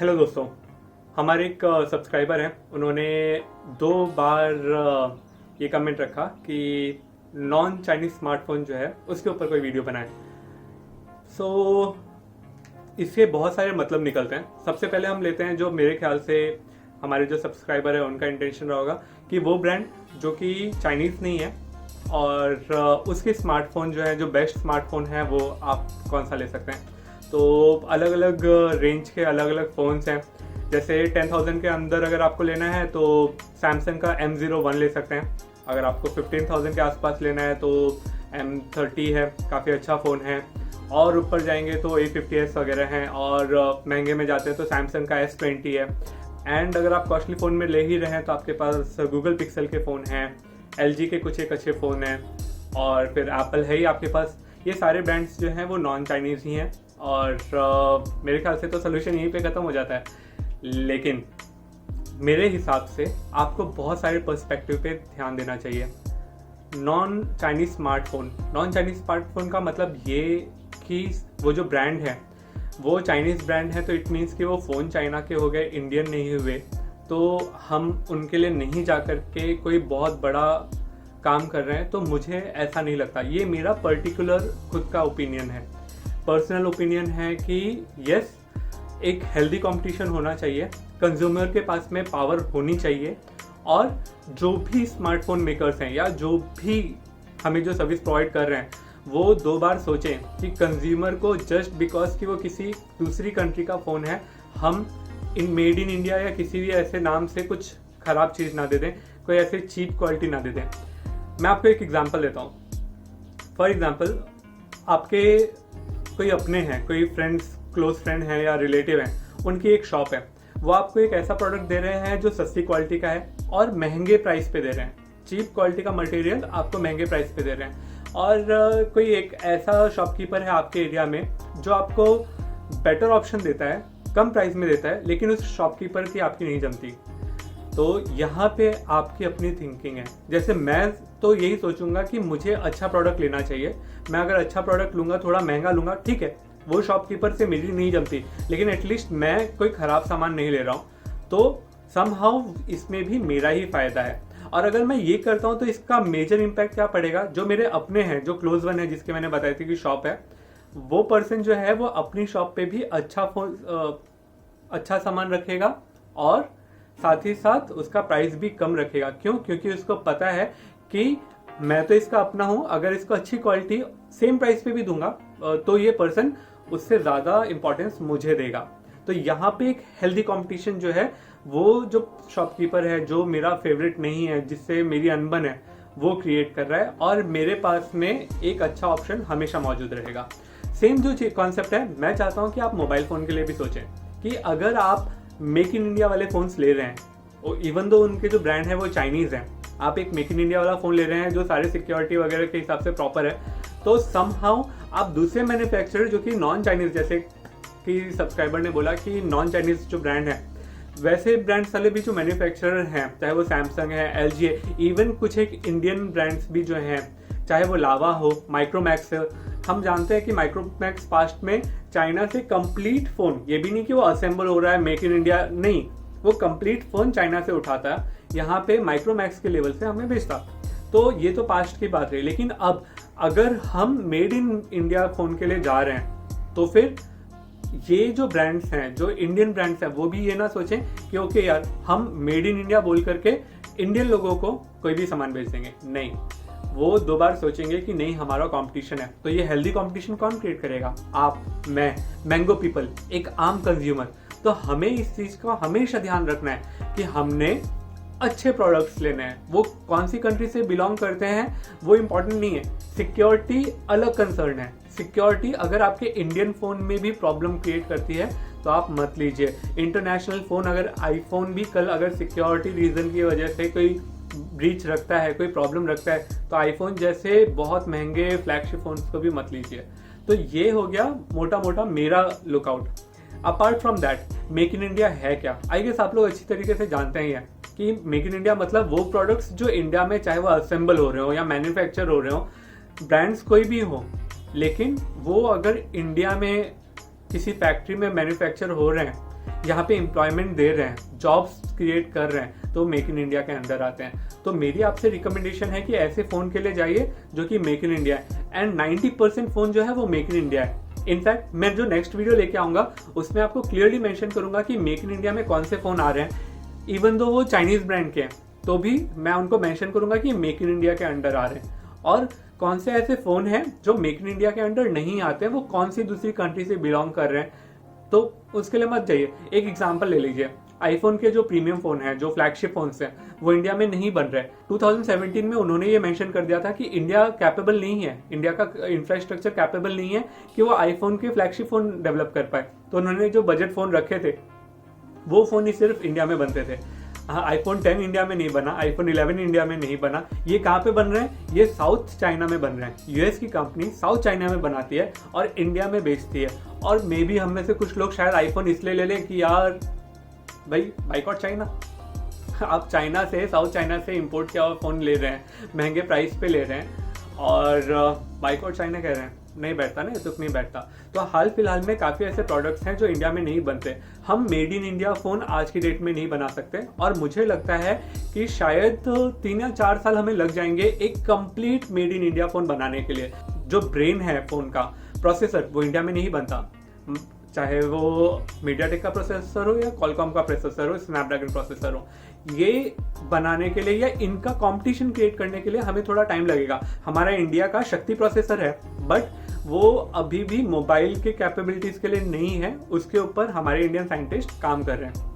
Hello दोस्तों, हमारे एक सब्सक्राइबर हैं। उन्होंने 2 बार ये कमेंट रखा कि नॉन चाइनीज स्मार्टफोन जो है उसके ऊपर कोई वीडियो बनाए। सो इससे बहुत सारे मतलब निकलते हैं। सबसे पहले हम लेते हैं जो मेरे ख्याल से हमारे जो सब्सक्राइबर है उनका इंटेंशन रहा होगा कि वो ब्रांड जो कि चाइनीज़ नहीं है और उसके स्मार्टफोन जो है, जो बेस्ट स्मार्टफोन है, वो आप कौन सा ले सकते हैं। तो अलग अलग रेंज के अलग अलग फ़ोन्स हैं। जैसे 10,000 के अंदर अगर आपको लेना है तो सैमसंग का M01 ले सकते हैं। अगर आपको 15,000 के आसपास लेना है तो M30 है, काफ़ी अच्छा फ़ोन है। और ऊपर जाएंगे तो A50s वगैरह हैं, और महंगे में जाते हैं तो सैमसंग का S20 है। एंड अगर आप कॉस्टली फ़ोन में ले ही रहे हैं तो आपके पास गूगल पिक्सल के फ़ोन हैं, LG के कुछ एक अच्छे फ़ोन हैं, और फिर एप्पल है ही आपके पास। ये सारे ब्रांड्स जो हैं वो नॉन चाइनीज़ ही हैं, और मेरे ख्याल से तो सोल्यूशन यहीं पे ख़त्म हो जाता है। लेकिन मेरे हिसाब से आपको बहुत सारे पर्सपेक्टिव पे ध्यान देना चाहिए। नॉन चाइनीज़ स्मार्टफोन का मतलब ये कि वो जो ब्रांड है वो चाइनीज़ ब्रांड है, तो इट मीन्स कि वो फ़ोन चाइना के हो गए, इंडियन नहीं हुए। तो हम उनके लिए नहीं जा कर के कोई बहुत बड़ा काम कर रहे हैं, तो मुझे ऐसा नहीं लगता। ये मेरा पर्टिकुलर खुद का ओपिनियन है, पर्सनल ओपिनियन है कि यस, एक हेल्दी कंपटीशन होना चाहिए, कंज्यूमर के पास में पावर होनी चाहिए, और जो भी स्मार्टफोन मेकर्स हैं या जो भी हमें जो सर्विस प्रोवाइड कर रहे हैं वो 2 बार सोचें कि कंज्यूमर को जस्ट बिकॉज कि वो किसी दूसरी कंट्री का फ़ोन है, हम मेड इन इंडिया या किसी भी ऐसे नाम से कुछ ख़राब चीज़ ना दे दें, कोई ऐसे चीप क्वालिटी ना दे दें। मैं आपको एक एग्जांपल देता हूँ। फॉर एग्जांपल, आपके कोई अपने हैं, कोई फ्रेंड्स, क्लोज फ्रेंड हैं या रिलेटिव हैं, उनकी एक शॉप है, वो आपको एक ऐसा प्रोडक्ट दे रहे हैं जो सस्ती क्वालिटी का है और महंगे प्राइस पे दे रहे हैं। चीप क्वालिटी का मटेरियल आपको महंगे प्राइस पे दे रहे हैं। और कोई एक ऐसा शॉपकीपर है आपके एरिया में जो आपको बेटर ऑप्शन देता है, कम प्राइस में देता है, लेकिन उस शॉपकीपर की आपकी नहीं जमती। तो यहाँ पे आपकी अपनी थिंकिंग है। जैसे मैं तो यही सोचूंगा कि मुझे अच्छा प्रोडक्ट लेना चाहिए। मैं अगर अच्छा प्रोडक्ट लूँगा, थोड़ा महंगा लूँगा, ठीक है, वो शॉपकीपर से मेरी नहीं जमती, लेकिन एटलीस्ट मैं कोई ख़राब सामान नहीं ले रहा हूँ, तो समहाउ इसमें भी मेरा ही फ़ायदा है। और अगर मैं ये करता हूँ तो इसका मेजर इम्पैक्ट क्या पड़ेगा, जो मेरे अपने हैं, जो क्लोज वन है, जिसके मैंने बताई थी कि शॉप है, वो पर्सन जो है वो अपनी शॉप पे भी अच्छा सामान रखेगा, और साथ ही साथ उसका प्राइस भी कम रखेगा। क्यों? क्योंकि उसको पता है कि मैं तो इसका अपना हूँ, अगर इसको अच्छी क्वालिटी सेम प्राइस पे भी दूंगा तो ये पर्सन उससे ज़्यादा इंपॉर्टेंस मुझे देगा। तो यहाँ पे एक हेल्दी कंपटीशन जो है, वो जो शॉपकीपर है, जो मेरा फेवरेट नहीं है, जिससे मेरी अनबन है, वो क्रिएट कर रहा है, और मेरे पास में एक अच्छा ऑप्शन हमेशा मौजूद रहेगा। सेम जो कॉन्सेप्ट है, मैं चाहता हूँ कि आप मोबाइल फ़ोन के लिए भी सोचें कि अगर आप मेक इन इंडिया वाले फ़ोन्स ले रहे हैं, और इवन दो उनके जो ब्रांड है वो चाइनीज़ हैं, आप एक मेक इन इंडिया वाला फ़ोन ले रहे हैं जो सारे सिक्योरिटी वगैरह के हिसाब से प्रॉपर है, तो समहाउ आप दूसरे मैन्युफैक्चरर जो कि नॉन चाइनीज़, जैसे कि सब्सक्राइबर ने बोला कि नॉन चाइनीज़ जो ब्रांड है, वैसे ब्रांड्स वाले भी जो मैन्युफैक्चरर हैं, चाहे वो सैमसंग है, LG है, इवन कुछ एक इंडियन ब्रांड्स भी जो हैं, चाहे वो लावा हो, माइक्रोमैक्स है। हम जानते हैं कि माइक्रोमैक्स पास्ट में चाइना से कंप्लीट फ़ोन, ये भी नहीं कि वो असेंबल हो रहा है मेक इन इंडिया, नहीं, वो कंप्लीट फ़ोन चाइना से उठाता है, यहाँ पे माइक्रोमैक्स के लेवल से हमें बेचता। तो ये तो पास्ट की बात रही। लेकिन अब अगर हम मेड इन इंडिया फ़ोन के लिए जा रहे हैं, तो फिर ये जो ब्रांड्स हैं, जो इंडियन ब्रांड्स हैं, वो भी ये ना सोचें कि ओके यार, हम मेड इन इंडिया बोल करके इंडियन लोगों को कोई भी सामान बेच देंगे। नहीं, वो 2 बार सोचेंगे कि नहीं, हमारा कंपटीशन है। तो ये हेल्दी कंपटीशन कौन क्रिएट करेगा? आप, मैं, मैंगो पीपल, एक आम कंज्यूमर। तो हमें इस चीज़ का हमेशा ध्यान रखना है कि हमने अच्छे प्रोडक्ट्स लेने हैं। वो कौन सी कंट्री से बिलोंग करते हैं वो इम्पोर्टेंट नहीं है, सिक्योरिटी अलग कंसर्न है। सिक्योरिटी अगर आपके इंडियन फ़ोन में भी प्रॉब्लम क्रिएट करती है तो आप मत लीजिए। इंटरनेशनल फ़ोन, अगर आईफोन भी कल अगर सिक्योरिटी रीज़न की वजह से कोई ब्रीच रखता है, कोई प्रॉब्लम रखता है, तो आईफोन जैसे बहुत महंगे फ्लैगशिप फ़ोन्स को भी मत लीजिए। तो ये हो गया मोटा मोटा मेरा lookout. Apart from that, make in India है क्या? आई गेस आप लोग अच्छी तरीके से जानते ही हैं कि मेक इन इंडिया मतलब वो प्रोडक्ट्स जो इंडिया में, चाहे वो असेंबल हो रहे हो या मैन्युफैक्चर हो रहे हो, ब्रांड्स कोई भी हो, लेकिन वो अगर इंडिया में किसी फैक्ट्री में मैन्युफैक्चर हो रहे हैं यहाँ पे एम्प्लॉयमेंट दे रहे हैं, जॉब्स क्रिएट कर रहे हैं, तो मेक इन इंडिया के अंडर आते हैं। तो मेरी आपसे रिकमेंडेशन है कि ऐसे फ़ोन के लिए जाइए जो कि मेक इन इंडिया है, एंड 90% फ़ोन जो है वो मेक इन इंडिया है। इनफैक्ट मैं जो नेक्स्ट वीडियो लेके आऊँगा उसमें आपको क्लियरली मेंशन करूँगा कि मेक इन इंडिया में कौन से फ़ोन आ रहे हैं, इवन दो वो चाइनीज़ ब्रांड के हैं तो भी मैं उनको मेंशन करूँगा कि मेक इन इंडिया के अंडर आ रहे हैं। और कौन से ऐसे फ़ोन हैं जो मेक इन इंडिया के अंडर नहीं आते, वो कौन सी दूसरी कंट्री से बिलोंग कर रहे हैं, तो उसके लिए मत जाइए। एक एग्जांपल ले लीजिए, आईफोन के जो प्रीमियम फ़ोन है, जो फ्लैगशिप फ़ोन्स हैं, वो इंडिया में नहीं बन रहे। 2017 में उन्होंने ये मेंशन कर दिया था कि इंडिया कैपेबल नहीं है, इंडिया का इंफ्रास्ट्रक्चर कैपेबल नहीं है कि वो आईफोन के फ्लैगशिप फ़ोन डेवलप कर पाए। तो उन्होंने जो बजट फ़ोन रखे थे वो फ़ोन ही सिर्फ इंडिया में बनते थे। हाँ, आईफोन 10 इंडिया में नहीं बना, आईफोन 11 इंडिया में नहीं बना। ये कहाँ पे बन रहे हैं? ये साउथ चाइना में बन रहे हैं। यूएस की कंपनी साउथ चाइना में बनाती है और इंडिया में बेचती है। और मे बी हम में से कुछ लोग शायद आईफोन इसलिए ले लें कि यार भाई बाइकआउट चाइना, आप चाइना से, साउथ चाइना से इंपोर्ट किया हुआ फ़ोन ले रहे हैं, महंगे प्राइस पे ले रहे हैं और बाइकआउट चाइना कह रहे हैं, नहीं बैठता ना, ये तुक नहीं बैठता। तो हाल फिलहाल में काफ़ी ऐसे प्रोडक्ट्स हैं जो इंडिया में नहीं बनते। हम मेड इन इंडिया फ़ोन आज की डेट में नहीं बना सकते और मुझे लगता है कि शायद 3 या 4 साल हमें लग जाएंगे एक complete made in India phone बनाने के लिए। जो ब्रेन है फ़ोन का, प्रोसेसर, वो इंडिया में नहीं बनता, चाहे वो मीडियाटेक का प्रोसेसर हो या कॉलकॉम का प्रोसेसर हो, स्नैपड्रैगन प्रोसेसर हो। ये बनाने के लिए या इनका कंपटीशन क्रिएट करने के लिए हमें थोड़ा टाइम लगेगा। हमारा इंडिया का शक्ति प्रोसेसर है, बट वो अभी भी मोबाइल के कैपेबिलिटीज के लिए नहीं है, उसके ऊपर हमारे इंडियन साइंटिस्ट काम कर रहे हैं।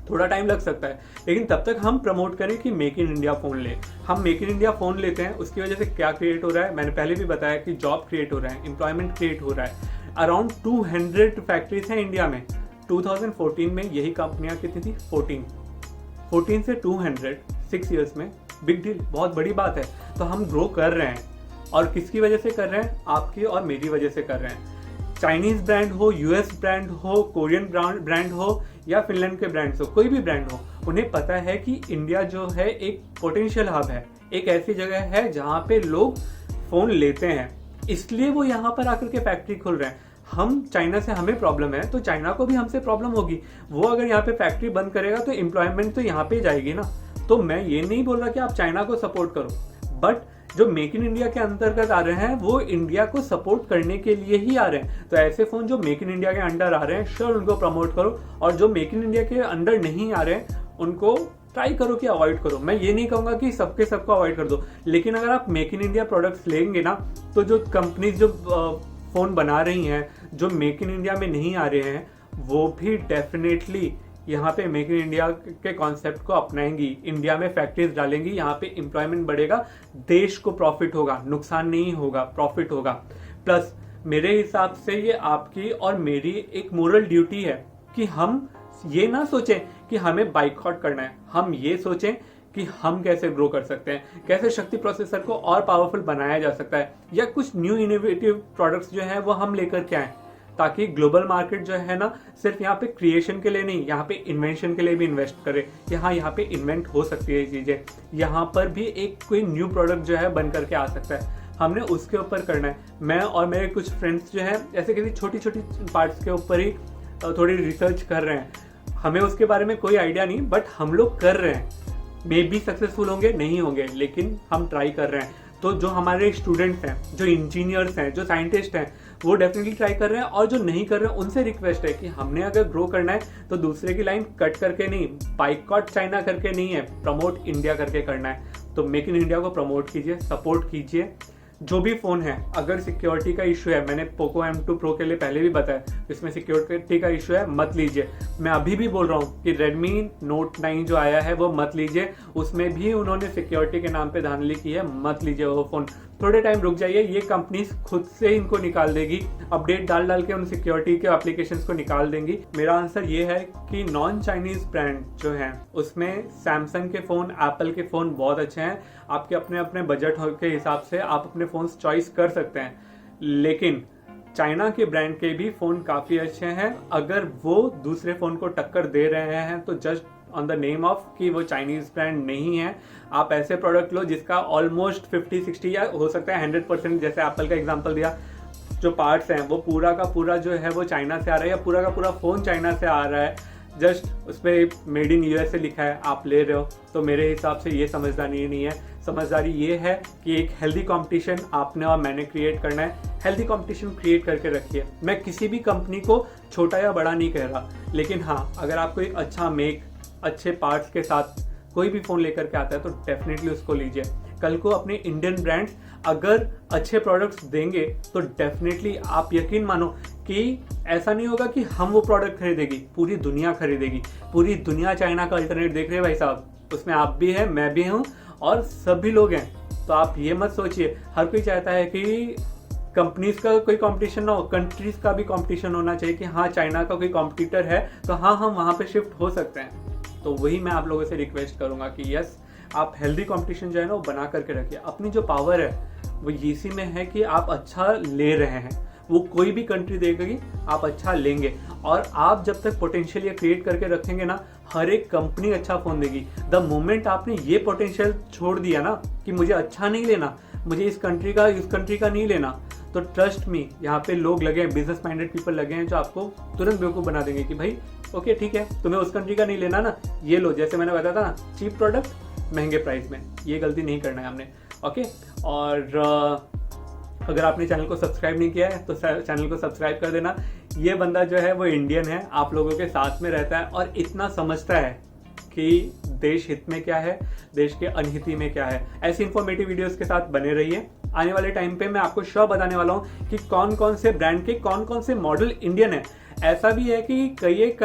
थोड़ा टाइम लग सकता है, लेकिन तब तक हम प्रमोट करें कि मेक इन इंडिया फ़ोन ले। हम मेक इन इंडिया फ़ोन लेते हैं, उसकी वजह से क्या क्रिएट हो रहा है, मैंने पहले भी बताया कि जॉब क्रिएट हो रहा है, एम्प्लॉयमेंट क्रिएट हो रहा है। अराउंड 200 फैक्ट्रीज हैं इंडिया में। 2014 में यही कंपनियां कितनी थी? 14 से 200, 6 ईयर्स में, बिग डील, बहुत बड़ी बात है। तो हम ग्रो कर रहे हैं और किसकी वजह से कर रहे हैं? आपकी और मेरी वजह से कर रहे हैं। चाइनीज़ ब्रांड हो, यूएस ब्रांड हो, कोरियन ब्रांड हो या फिनलैंड के ब्रांड्स हो, कोई भी ब्रांड हो, उन्हें पता है कि इंडिया जो है एक पोटेंशियल हब है, एक ऐसी जगह है जहाँ पे लोग फ़ोन लेते हैं, इसलिए वो यहाँ पर आकर के फैक्ट्री खोल रहे हैं। हम चाइना से, हमें प्रॉब्लम है तो चाइना को भी हमसे प्रॉब्लम होगी। वो अगर यहाँ पे फैक्ट्री बंद करेगा तो एम्प्लॉयमेंट तो यहाँ पे जाएगी ना। तो मैं ये नहीं बोल रहा कि आप चाइना को सपोर्ट करो, बट जो मेक इन इंडिया के अंतर्गत आ रहे हैं वो इंडिया को सपोर्ट करने के लिए ही आ रहे हैं। तो ऐसे फ़ोन जो मेक इन इंडिया के अंडर आ रहे हैं, श्योर उनको प्रमोट करो, और जो मेक इन इंडिया के अंडर नहीं आ रहे हैं उनको ट्राई करो कि अवॉइड करो। मैं ये नहीं कहूँगा कि सबको अवॉइड कर दो, लेकिन अगर आप मेक इन इंडिया प्रोडक्ट्स लेंगे ना, तो जो कंपनीज जो फ़ोन बना रही हैं, जो मेक इन इंडिया में नहीं आ रहे हैं, वो भी डेफिनेटली यहाँ पे मेक इन इंडिया के कॉन्सेप्ट को अपनाएंगी, इंडिया में फैक्ट्रीज डालेंगी, यहाँ पे एम्प्लॉयमेंट बढ़ेगा, देश को प्रॉफिट होगा, नुकसान नहीं होगा, प्रॉफिट होगा। प्लस मेरे हिसाब से ये आपकी और मेरी एक मोरल ड्यूटी है कि हम ये ना सोचें कि हमें बाइकआउट करना है, हम ये सोचें कि हम कैसे ग्रो कर सकते हैं, कैसे शक्ति प्रोसेसर को और पावरफुल बनाया जा सकता है, या कुछ न्यू इनोवेटिव प्रोडक्ट्स जो हैं वो हम लेकर के आएँ, ताकि ग्लोबल मार्केट जो है ना सिर्फ यहाँ पे क्रिएशन के लिए नहीं, यहाँ पे इन्वेंशन के लिए भी इन्वेस्ट करे कि हाँ यहाँ पे इन्वेंट हो सकती है ये चीज़ें, यहाँ पर भी एक कोई न्यू प्रोडक्ट जो है बन करके आ सकता है, हमने उसके ऊपर करना है। मैं और मेरे कुछ फ्रेंड्स जो हैं ऐसे किसी छोटी छोटी पार्ट्स के ऊपर ही थोड़ी रिसर्च कर रहे हैं, हमें उसके बारे में कोई आइडिया नहीं, बट हम लोग कर रहे हैं। मे बी सक्सेसफुल होंगे, नहीं होंगे, लेकिन हम ट्राई कर रहे हैं। तो जो हमारे स्टूडेंट्स हैं, जो इंजीनियर्स हैं, जो साइंटिस्ट हैं, वो डेफिनेटली ट्राई कर रहे हैं, और जो नहीं कर रहे हैं उनसे रिक्वेस्ट है कि हमने अगर ग्रो करना है तो दूसरे की लाइन कट करके नहीं, बाइकआउट चाइना करके नहीं है, प्रमोट इंडिया करके करना है। तो मेक इन इंडिया को प्रमोट कीजिए, सपोर्ट कीजिए। जो भी फ़ोन है, अगर सिक्योरिटी का इशू है, मैंने पोको M2 Pro के लिए पहले भी बताया, इसमें सिक्योरिटी का इशू है, मत लीजिए। मैं अभी भी बोल रहा हूँ कि Redmi Note 9 जो आया है वो मत लीजिए, उसमें भी उन्होंने सिक्योरिटी के नाम पे धांधली की है, मत लीजिए वो फ़ोन। थोड़े टाइम रुक जाइए, ये कंपनीज खुद से इनको निकाल देगी, अपडेट डाल के उन सिक्योरिटी के एप्लीकेशंस को निकाल देंगी। मेरा आंसर ये है कि नॉन चाइनीज़ ब्रांड जो हैं उसमें सैमसंग के फ़ोन, एप्पल के फ़ोन बहुत अच्छे हैं। आपके अपने अपने बजट के हिसाब से आप अपने फ़ोन्स चॉइस कर सकते हैं, लेकिन चाइना के ब्रांड के भी फ़ोन काफ़ी अच्छे हैं। अगर वो दूसरे फ़ोन को टक्कर दे रहे हैं तो just on the name of कि वो चाइनीज़ ब्रांड नहीं है। आप ऐसे प्रोडक्ट लो जिसका ऑलमोस्ट 50-60 या हो सकता है 100%, जैसे एप्पल का एग्जांपल दिया, जो पार्ट्स हैं वो पूरा का पूरा जो है वो चाइना से आ रहा है, या पूरा का पूरा फ़ोन चाइना से आ रहा है। जस्ट उस पर मेड इन यूएसए लिखा है, आप ले रहे हो, तो मेरे हिसाब से ये समझदारी नहीं है। समझदारी ये है कि एक हेल्दी कंपटीशन आपने और मैंने क्रिएट करना है। हेल्दी कंपटीशन क्रिएट करके रखिए। मैं किसी भी कंपनी को छोटा या बड़ा नहीं कह रहा, लेकिन हाँ, अगर आपको एक अच्छा मेक, अच्छे पार्ट्स के साथ कोई भी फ़ोन लेकर के आता है तो डेफिनेटली उसको लीजिए। कल को अपने इंडियन ब्रांड्स अगर अच्छे प्रोडक्ट्स देंगे तो डेफिनेटली आप यकीन मानो कि ऐसा नहीं होगा कि हम वो प्रोडक्ट खरीदेगी, पूरी दुनिया खरीदेगी। पूरी दुनिया चाइना का अल्टरनेट देख रहे हैं भाई साहब, उसमें आप भी हैं, मैं भी हूँ और सभी लोग हैं। तो आप ये मत सोचिए, हर कोई चाहता है कि कंपनीज का कोई कंपटीशन ना हो, कंट्रीज का भी कंपटीशन होना चाहिए कि हाँ चाइना का कोई कॉम्पिटिटर है तो हाँ हम वहाँ पे शिफ्ट हो सकते हैं। तो वही मैं आप लोगों से रिक्वेस्ट करूंगा कि यस, आप हेल्दी कंपटीशन जो है ना वो बना करके रखिए। अपनी जो पावर है वो इसी में है कि आप अच्छा ले रहे हैं, वो कोई भी कंट्री देगी, आप अच्छा लेंगे। और आप जब तक पोटेंशियल ये क्रिएट करके रखेंगे ना, हर एक कंपनी अच्छा फ़ोन देगी। द मोमेंट आपने ये पोटेंशियल छोड़ दिया ना कि मुझे अच्छा नहीं लेना, मुझे इस कंट्री का नहीं लेना, तो ट्रस्ट मी, यहाँ पे लोग लगे हैं, बिजनेस माइंडेड पीपल लगे हैं जो आपको तुरंत बेवकूफ़ बना देंगे कि भाई ओके ठीक है, तुम्हें उस कंट्री का नहीं लेना ना, ये लो। जैसे मैंने बताया था ना, चीप प्रोडक्ट महंगे प्राइस में, ये गलती नहीं करना है हमने। ओके, और अगर आपने चैनल को सब्सक्राइब नहीं किया है तो चैनल को सब्सक्राइब कर देना। ये बंदा जो है वो इंडियन है, आप लोगों के साथ में रहता है और इतना समझता है कि देश हित में क्या है, देश के अनहित में क्या है। ऐसी इंफॉर्मेटिव वीडियोस के साथ बने रहिए। आने वाले टाइम पे मैं आपको श्योर बताने वाला हूँ कि कौन कौन से ब्रांड के कौन कौन से मॉडल इंडियन है। ऐसा भी है कि कई एक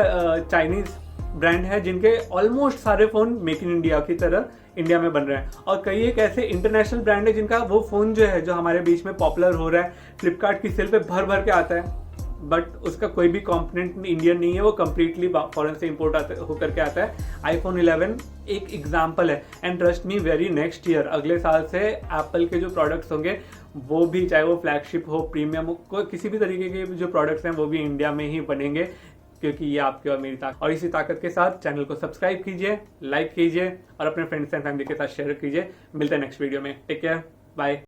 चाइनीज ब्रांड है जिनके ऑलमोस्ट सारे फ़ोन मेक इन इंडिया की तरह इंडिया में बन रहे हैं, और कई एक ऐसे इंटरनेशनल ब्रांड है जिनका वो फ़ोन जो है, जो हमारे बीच में पॉपुलर हो रहा है, फ्लिपकार्ट की सेल पे भर भर के आता है, बट उसका कोई भी कंपोनेंट इंडियन नहीं है, वो कम्प्लीटली फॉरेन से इंपोर्ट होकर के आता है। आईफोन 11 एक एग्जाम्पल है। And trust me, very next year, अगले साल से एप्पल के जो प्रोडक्ट्स होंगे वो भी, चाहे वो फ्लैगशिप हो, प्रीमियम हो, कोई किसी भी तरीके के जो प्रोडक्ट्स हैं वो भी इंडिया में ही बनेंगे, क्योंकि ये आपकी और मेरी ताकत। और इसी ताकत के साथ चैनल को सब्सक्राइब कीजिए, लाइक कीजिए और अपने फ्रेंड्स एंड फैमिली के साथ शेयर कीजिए। मिलते हैं नेक्स्ट वीडियो में। Take care, bye.